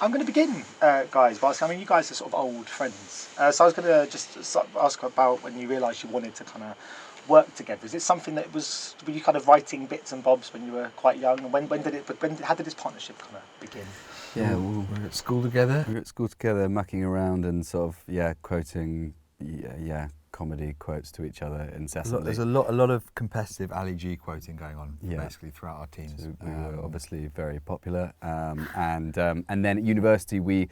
I'm going to begin, guys, by asking, I mean, you guys are sort of old friends. So I was going to just ask about when you realised you wanted to kind of work together. Is it something that were you kind of writing bits and bobs when you were quite young? And how did this partnership kind of begin? Yeah, we were at school together. We were at school together, mucking around and sort of, quoting, comedy quotes to each other incessantly. There's a lot of competitive Ali G quoting going on, basically throughout our teams. So we were obviously very popular, and then at university we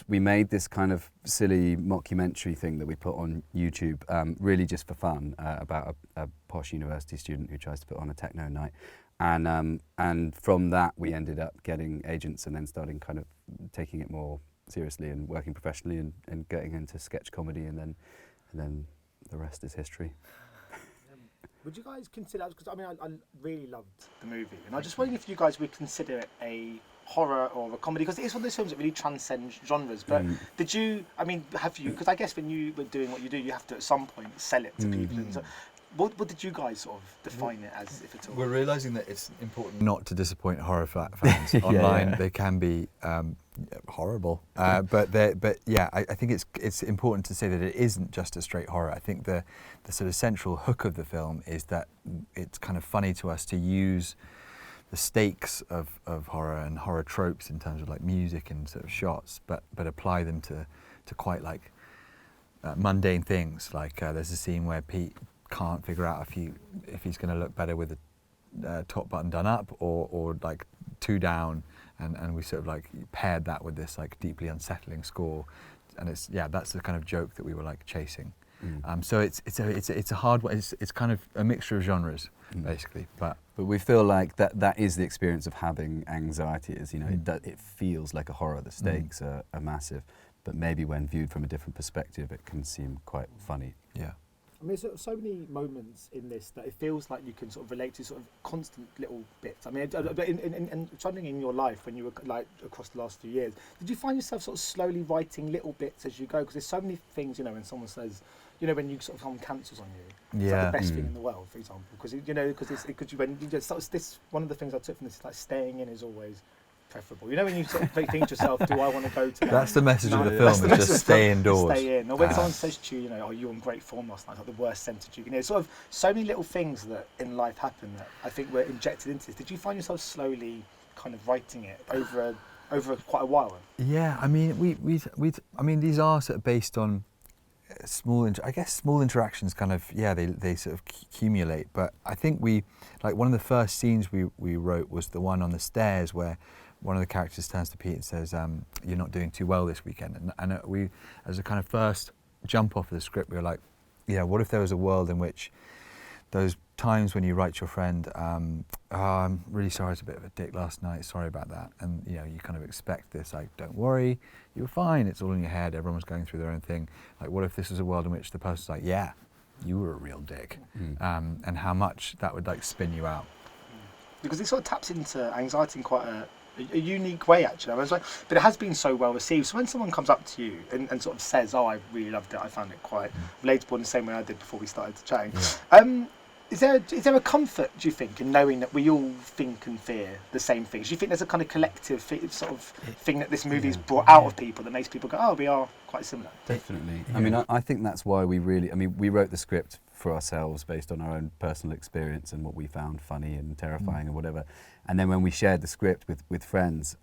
made this kind of silly mockumentary thing that we put on YouTube, really just for fun, about a posh university student who tries to put on a techno night, and from that we ended up getting agents and then starting kind of taking it more seriously and working professionally and getting into sketch comedy, and then the rest is history. Would you guys consider, because I mean I really loved the movie, and I just wondering if you guys would consider it a horror or a comedy, because it is one of those films that really transcends genres, but have you, because I guess when you were doing what you do, you have to at some point sell it to people, and so, what did you guys sort of define it as, if at all? We're realising that it's important not to disappoint horror fans. Online they can be horrible, but I think it's important to say that it isn't just a straight horror. I think the sort of central hook of the film is that it's kind of funny to us to use the stakes of horror and horror tropes in terms of like music and sort of shots, but apply them to quite like mundane things. Like there's a scene where Pete can't figure out if he's going to look better with the top button done up or like two down, and we sort of like paired that with this like deeply unsettling score, and that's the kind of joke that we were like chasing. So it's a hard one. It's kind of a mixture of genres basically, but we feel like that is the experience of having anxiety. Is it feels like a horror. The stakes are massive, but maybe when viewed from a different perspective, it can seem quite funny. Yeah. I mean, there's so many moments in this that it feels like you can sort of relate to sort of constant little bits. I mean, in something in your life when you were like across the last few years, did you find yourself sort of slowly writing little bits as you go? Because there's so many things, when someone says, when you sort of someone cancels on you, it's like the best thing in the world, for example. Because this one of the things I took from this is like staying in is always preferable. When you sort of think to yourself, do I want to go to that? That's the message of the film, is just stay indoors. Stay in. Or when someone says to you, oh, you're in great form last night, like the worst sentence you can hear. Sort of so many little things that in life happen that I think were injected into this. Did you find yourself slowly kind of writing it over quite a while? Yeah, I mean, these are sort of based on small interactions kind of, they sort of accumulate. But I think one of the first scenes we wrote was the one on the stairs where one of the characters turns to Pete and says, you're not doing too well this weekend. And we, as a kind of first jump off of the script, we were like, what if there was a world in which those times when you write to your friend, I'm really sorry, I was a bit of a dick last night, sorry about that. And you kind of expect this, like, don't worry, you were fine, it's all in your head, everyone was going through their own thing. Like, what if this was a world in which the person's like, yeah, you were a real dick. And how much that would like spin you out. Because it sort of taps into anxiety in quite a unique way, actually. But it has been so well received. So when someone comes up to you and sort of says, oh, I really loved it, I found it quite relatable in the same way I did before we started chatting. Is there a comfort, do you think, in knowing that we all think and fear the same things? Do you think there's a kind of collective sort of thing that this movie's brought out of people that makes people go, oh, we are quite similar? Definitely. I mean, I think that's why we wrote the script for ourselves based on our own personal experience and what we found funny and terrifying and whatever. And then when we shared the script with friends,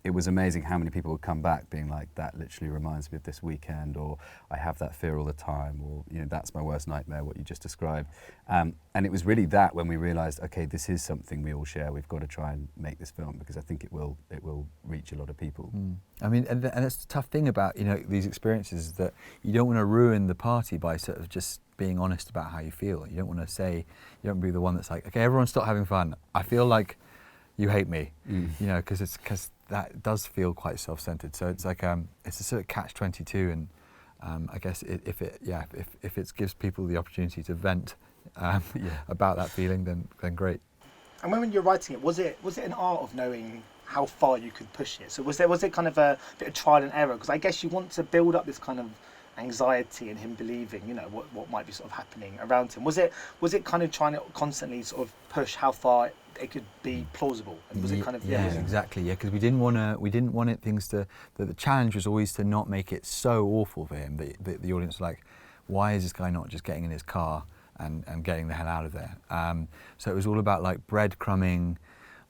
it was amazing how many people would come back being like, that literally reminds me of this weekend, or I have that fear all the time, or that's my worst nightmare, what you just described. And it was really that when we realised, okay, this is something we all share, we've got to try and make this film, because I think it will reach a lot of people. I mean, and that's the tough thing about these experiences, is that you don't want to ruin the party by sort of just being honest about how you feel. You don't want to say, you don't be the one that's like, okay, everyone stop having fun, I feel like you hate me, because that does feel quite self-centered. So it's like it's a sort of catch-22, and I guess if it gives people the opportunity to vent about that feeling, then great. And when you're writing it, was it an art of knowing how far you could push it? So was it kind of a bit of trial and error? Because I guess you want to build up this kind of anxiety and him believing, what might be sort of happening around him. Was it kind of trying to constantly sort of push how far it could be plausible? And was it kind of exactly, because we didn't want it things to. The challenge was always to not make it so awful for him that the audience was like, why is this guy not just getting in his car and getting the hell out of there? So it was all about like breadcrumbing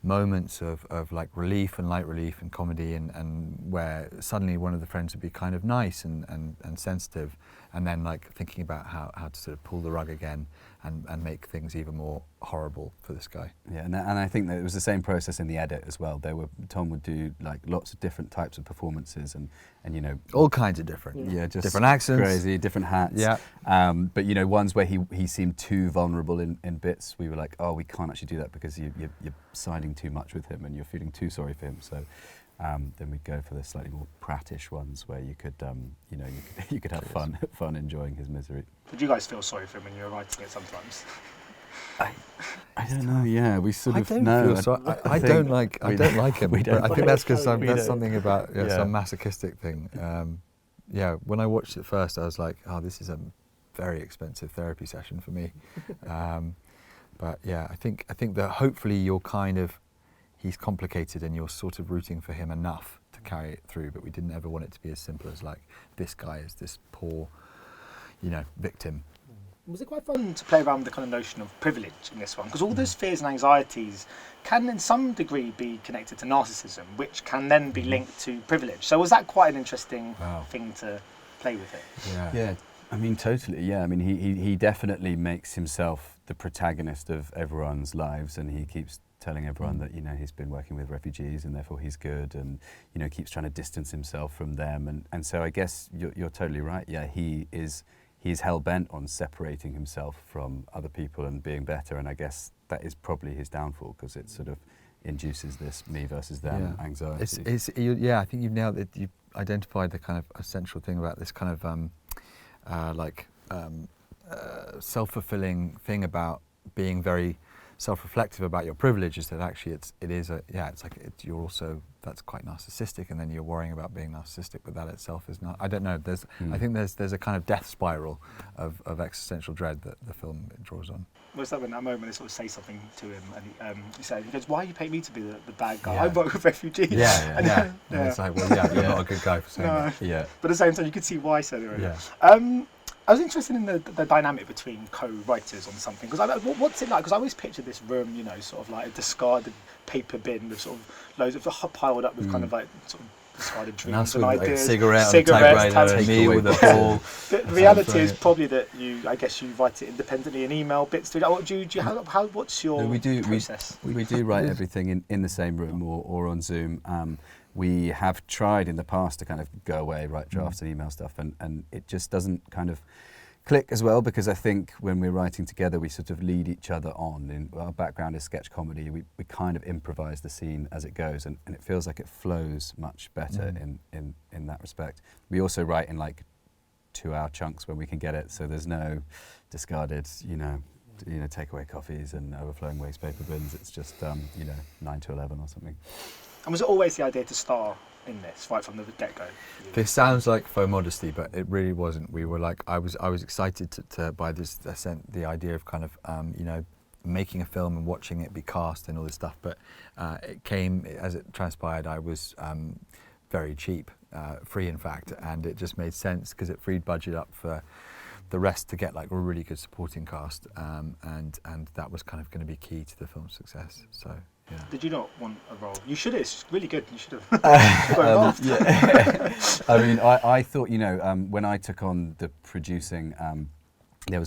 moments of like relief and light relief and comedy, and where suddenly one of the friends would be kind of nice and sensitive, and then like thinking about how to sort of pull the rug again and make things even more horrible for this guy. Yeah, and I think that it was the same process in the edit as well. Tom would do like lots of different types of performances and you know, all kinds of different, just different accents, crazy, different hats. Yeah. But you know, ones where he seemed too vulnerable in bits, we were like, oh, we can't actually do that because you're siding too much with him and you're feeling too sorry for him. So then we'd go for the slightly more prattish ones where you could, you could have fun enjoying his misery. Did you guys feel sorry for him when you were writing it sometimes? I don't know. Yeah, we sort of. I don't like him. We don't I think that's because we that's don't. something about some masochistic thing. When I watched it first, I was like, oh, this is a very expensive therapy session for me. But yeah, I think that hopefully he's complicated and you're sort of rooting for him enough to carry it through. But we didn't ever want it to be as simple as like this guy is this poor, victim. Was it quite fun to play around with the kind of notion of privilege in this one? Because all those fears and anxieties can in some degree be connected to narcissism, which can then be linked to privilege. So was that quite an interesting thing to play with it? Yeah. I mean, totally, yeah. I mean, he definitely makes himself the protagonist of everyone's lives, and he keeps telling everyone that, he's been working with refugees and therefore he's good, and, keeps trying to distance himself from them. And so I guess you're totally right. Yeah, he's hell-bent on separating himself from other people and being better, and I guess that is probably his downfall, because it sort of induces this me versus them anxiety. I think you've nailed it. You've identified the kind of essential thing about this kind of self-fulfilling thing about being very self-reflective about your privilege, is that actually you're also, that's quite narcissistic, and then you're worrying about being narcissistic, but that itself is not. I don't know. I think there's a kind of death spiral of existential dread that the film draws on. Was that when that moment they sort of say something to him, and he goes, "Why are you paying me to be the bad guy? I work with refugees." And it's like, well, you're not a good guy for saying that. Yeah. But at the same time, you could see why said it. Yeah. I was interested in the dynamic between co-writers on something, because what's it like? Because I always picture this room, sort of like a discarded paper bin with sort of loads of piled up with kind of like sort of discarded dreams and ideas, cigarettes, me with a ball. The reality is probably that you write it independently in email bits. What's your process? We do write everything in the same room or on Zoom. We have tried in the past to kind of go away, write drafts and email stuff, and it just doesn't kind of click as well, because I think when we're writing together, we sort of lead each other on. Our background is sketch comedy. We kind of improvise the scene as it goes, and it feels like it flows much better in that respect. We also write in like 2-hour chunks when we can get it, so there's no discarded, takeaway coffees and overflowing waste paper bins. It's just 9 to 11 or something. And was it always the idea to star in this right from the get-go? This sounds like faux modesty, but it really wasn't. We were like, I was excited to by this the idea of kind of making a film and watching it be cast and all this stuff. But it came as it transpired. I was very cheap, free in fact, and it just made sense because it freed budget up for the rest to get like a really good supporting cast, and that was kind of going to be key to the film's success. So. Yeah. Did you not want a role? You should have. It's really good. You should have. I mean, I thought, when I took on the producing,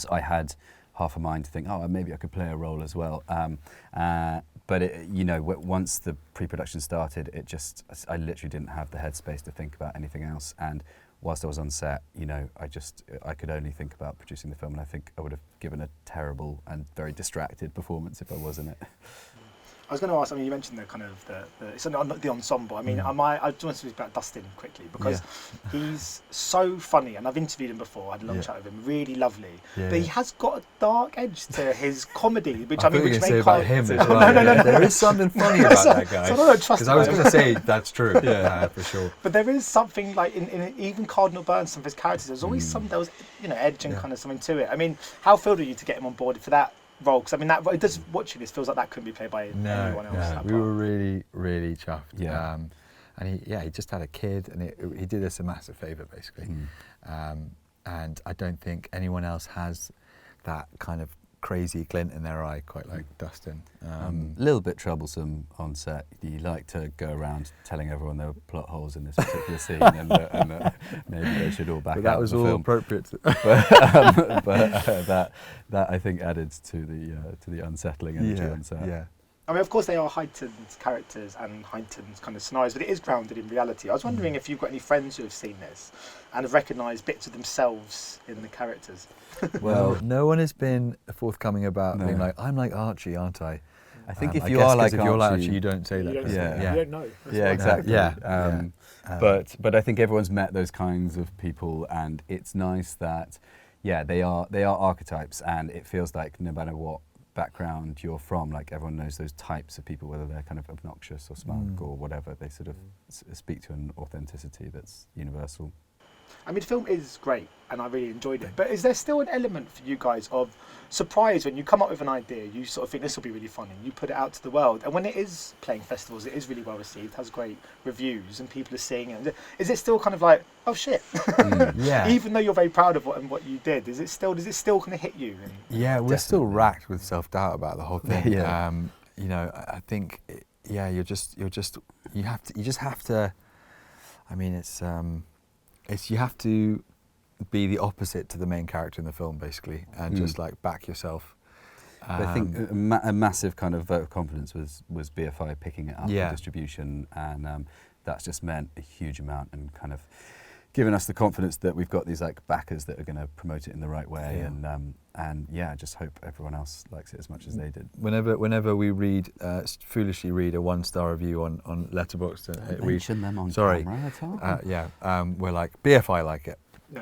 I had half a mind to think, maybe I could play a role as well. But once the pre-production started, I literally didn't have the headspace to think about anything else. And whilst I was on set, I could only think about producing the film, and I think I would have given a terrible and very distracted performance if I was in it. I was going to ask. I mean, you mentioned the kind of the ensemble. I mean, I just want to speak about Dustin quickly, because he's so funny, and I've interviewed him before. I had a long chat with him. Really lovely, but he has got a dark edge to his comedy, which which say about him as well. No. There is something funny about that guy. So I don't trust. Because I was going to say that's true. For sure. But there is something like in even Cardinal Burns, some of his characters. There's always edge and kind of something to it. I mean, how thrilled are you to get him on board for that role? Because I mean, that it does, watching this feels like that couldn't be played by anyone else. No, that we part. were really, really chuffed. Yeah. And he just had a kid, and he did us a massive favour, basically. And I don't think anyone else has that kind of crazy glint in their eye, quite like Dustin. A little bit troublesome on set. You like to go around telling everyone there were plot holes in this particular scene, and maybe they should all back But out that was the all film. appropriate. But that I think added to the unsettling energy on set. Yeah. I mean, of course, they are heightened characters and heightened kind of scenarios, but it is grounded in reality. I was wondering if you've got any friends who have seen this and have recognised bits of themselves in the characters. Well, no one has been forthcoming about being No. like, I'm like Archie, aren't I? I think if I you guess are 'cause like if you're like Archie, Archie, you don't say that. You don't, Yeah. you don't know. That's yeah, why. exactly. Yeah. But I think everyone's met those kinds of people, and it's nice that they are archetypes, and it feels like no matter what background you're from, like everyone knows those types of people, whether they're kind of obnoxious or smug or whatever. They sort of speak to an authenticity that's universal. I mean, the film is great, and I really enjoyed it. But is there still an element for you guys of surprise when you come up with an idea? You sort of think this will be really funny. You put it out to the world, and when it is playing festivals, it is really well received, has great reviews, and people are seeing it. Is it still kind of like, oh shit? Yeah. Even though you're very proud of what you did, does it still kind of hit you? Yeah, we're still racked with self-doubt about the whole thing. Yeah. You know, I think, you just have to. I mean, it's you have to be the opposite to the main character in the film, basically, and just like back yourself. But I think a massive kind of vote of confidence was BFI picking it up for distribution, and that's just meant a huge amount, and kind of given us the confidence that we've got these like backers that are going to promote it in the right way, and I just hope everyone else likes it as much as they did. Whenever we foolishly read a 1-star review on Letterboxd, Mention them on sorry, camera at all. we're like, BFI like it. No.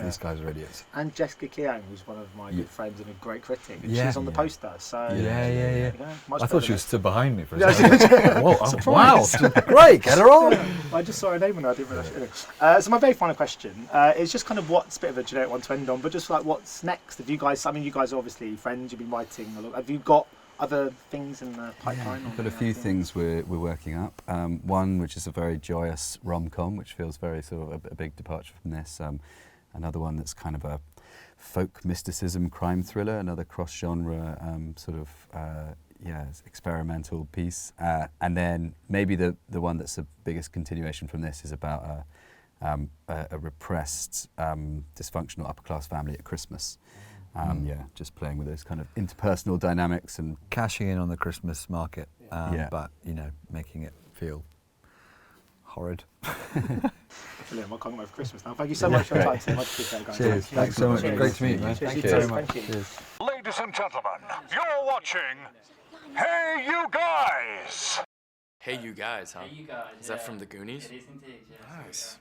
These guys are idiots. And Jessica Kieran, who's one of my good friends and a great critic, and Yeah. she's on the poster. So Yeah. much I better thought she than was stood behind me for a Yeah, second. Whoa, wow, Surprise. great, get her on. I just saw her name and I didn't realise. So my very final question is just kind of what's a bit of a generic one to end on, but just like what's next? Have you guys? I mean, you guys are obviously friends. You've been writing a lot. Have you got other things in the pipeline? We've got a few things we're working up. One which is a very joyous rom-com, which feels very sort of a big departure from this. Another one that's kind of a folk mysticism crime thriller, another cross-genre sort of experimental piece. And then maybe the one that's the biggest continuation from this is about a repressed, dysfunctional upper-class family at Christmas. Just playing with those kind of interpersonal dynamics and Cashing in on the Christmas market, but making it feel horrid. Brilliant. I can't wait for Christmas now. Thank you so much for your time. So much appreciated, guys. Cheers. Thanks so much. Cheers. Great to meet you, man. Cheers. Thank You you too. very much. Thank you. Cheers. Ladies and gentlemen, you're watching Hey You Guys! Hey, you guys, huh? Hey, you guys. Is that from the Goonies? It is indeed, yes. Nice.